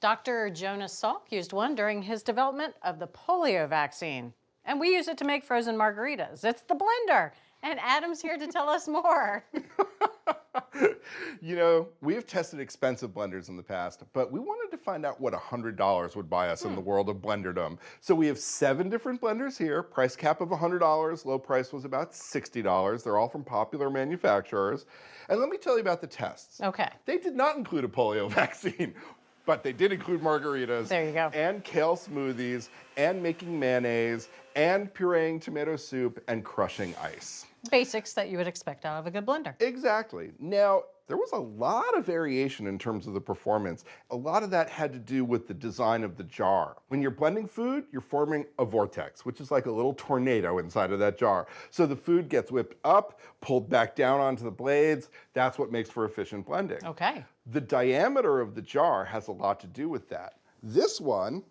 Dr. Jonas Salk used one during his development of the polio vaccine. And we use it to make frozen margaritas. It's the blender. And Adam's here to tell us more. You know, we have tested expensive blenders in the past, but we wanted to find out what $100 would buy us in the world of blenderdom. So we have 7 different blenders here, price cap of $100, low price was about $60. They're all from popular manufacturers. And let me tell you about the tests. Okay. They did not include a polio vaccine, but they did include margaritas. There you go. And kale smoothies, and making mayonnaise, and pureeing tomato soup, and crushing ice. Basics that you would expect out of a good blender. Exactly. Now, there was a lot of variation in terms of the performance. A lot of that had to do with the design of the jar. When you're blending food, you're forming a vortex, which is like a little tornado inside of that jar. So the food gets whipped up, pulled back down onto the blades. That's what makes for efficient blending. Okay. The diameter of the jar has a lot to do with that. This one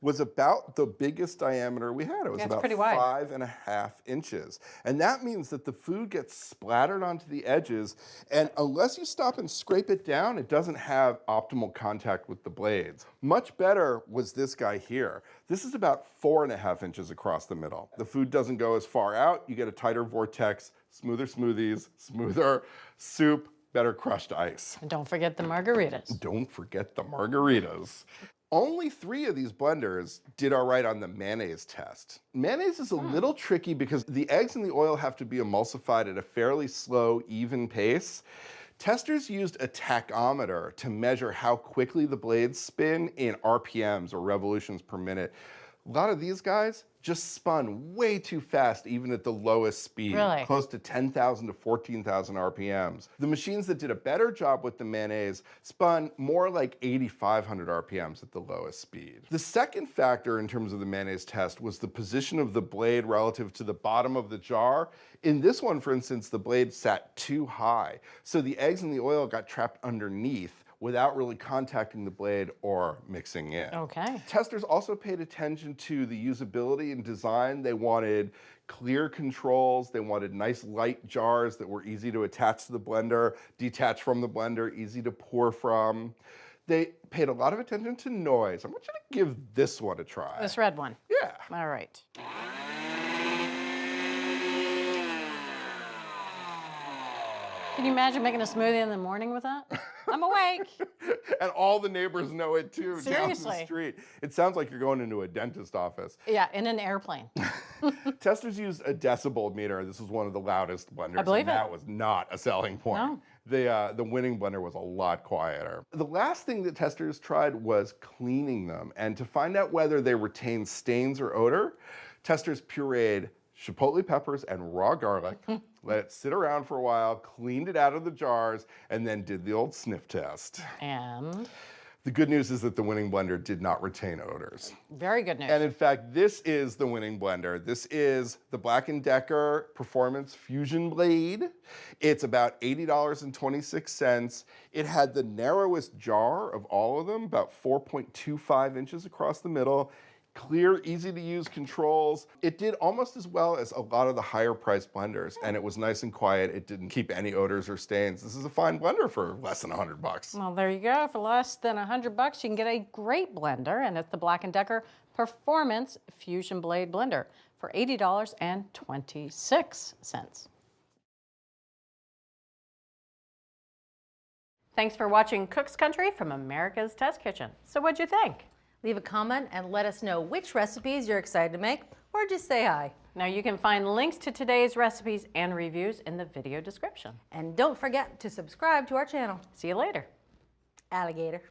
was about the biggest diameter we had. It was about pretty wide. 5.5 inches. And that means that the food gets splattered onto the edges, and unless you stop and scrape it down, it doesn't have optimal contact with the blades. Much better was this guy here. This is about 4.5 inches across the middle. The food doesn't go as far out, you get a tighter vortex, smoother smoothies, smoother soup, better crushed ice. And don't forget the margaritas. Don't forget the margaritas. Only 3 of these blenders did all right on the mayonnaise test. Mayonnaise is a little tricky because the eggs and the oil have to be emulsified at a fairly slow, even pace. Testers used a tachometer to measure how quickly the blades spin in RPMs, or revolutions per minute. A lot of these guys just spun way too fast, even at the lowest speed, Really? close to 10,000 to 14,000 RPMs. The machines that did a better job with the mayonnaise spun more like 8,500 RPMs at the lowest speed. The second factor in terms of the mayonnaise test was the position of the blade relative to the bottom of the jar. In this one, for instance, the blade sat too high, so the eggs and the oil got trapped underneath without really contacting the blade or mixing in. Okay. Testers also paid attention to the usability and design. They wanted clear controls. They wanted nice light jars that were easy to attach to the blender, detach from the blender, easy to pour from. They paid a lot of attention to noise. I want you to give this one a try. This red one. Yeah. All right. Can you imagine making a smoothie in the morning with that? I'm awake. And all the neighbors know it too, down the Seriously. street. It sounds like you're going into a dentist office. Yeah, in an airplane. Testers used a decibel meter. This was one of the loudest blenders. I believe and it. that was not a selling point. No. The winning blender was a lot quieter. The last thing that testers tried was cleaning them. And to find out whether they retained stains or odor, testers pureed chipotle peppers and raw garlic, let it sit around for a while, cleaned it out of the jars, and then did the old sniff test. And? The good news is that the winning blender did not retain odors. Very good news. And in fact, this is the winning blender. This is the Black & Decker Performance FusionBlade. It's about $80.26. It had the narrowest jar of all of them, about 4.25 inches across the middle. Clear, easy to use controls. It did almost as well as a lot of the higher priced blenders, and it was nice and quiet. It didn't keep any odors or stains. This is a fine blender for less than $100. Well, there you go. For less than $100, you can get a great blender, and it's the Black & Decker Performance FusionBlade blender for $80.26. Thanks for watching Cook's Country from America's Test Kitchen. So what'd you think? Leave a comment and let us know which recipes you're excited to make, or just say hi. Now you can find links to today's recipes and reviews in the video description. And don't forget to subscribe to our channel. See you later. Alligator.